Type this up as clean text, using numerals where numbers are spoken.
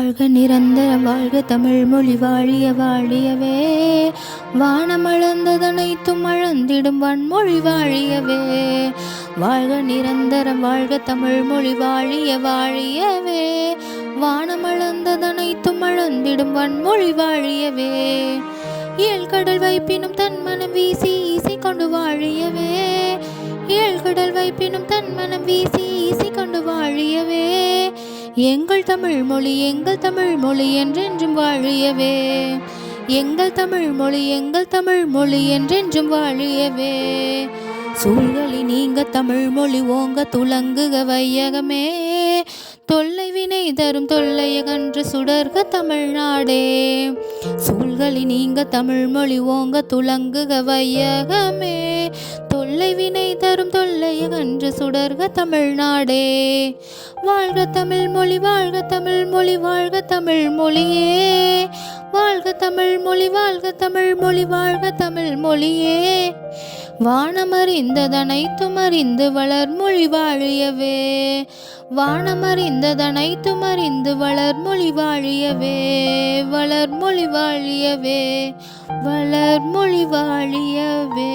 வாழ்க நிரந்தரம் வாழ்க தமிழ் மொழி வாழிய வாழியவே. வானமளந்ததனைத்தும் அளந்திடும் வன்மொழி வாழியவே. வாழ்க நிரந்தரம் வாழ்க தமிழ் மொழி வாழிய வாழியவே. வானமளந்ததனைத்தும் அளந்திடும் வன்மொழி வாழியவே. ஏழ்கடல் வைப்பினும் தன்மனம் வீசி ஈசி கொண்டு வாழியவே. ஏழ்கடல் வைப்பினும் தன்மனம் வீசி ஈசி கொண்டு வாழியவே. எங்கள் தமிழ் மொழி என்றென்றும் வாழியவே. எங்கள் தமிழ் மொழி என்றென்றும் வாழியவே. சூழ்களி நீங்க தமிழ் மொழி ஓங்க துலங்குக வையகமே. தொல்லை வினை தரும் தொல்லையகன்று சுடர்க தமிழ்நாடே. சூழ்களி நீங்க தமிழ் மொழி ஓங்க துலங்குக வையகமே. தொல்லை வினை தரும் தொல்லையகன்று சுடர்க தமிழ்நாடே. வாழ்க தமிழ் மொழி வாழ்க தமிழ் மொழி வாழ்க தமிழ் மொழியே. வாழ்க தமிழ் மொழி வாழ்க தமிழ் மொழி வாழ்க தமிழ் மொழியே. வானமறிந்ததனைத்தும் அறிந்து வளர்மொழி வாழியவே. வானமறிந்ததனைத்தும் அறிந்து வளர்மொழி வாழியவே. வளர்மொழி வாழியவே. வளர்மொழி வாழியவே.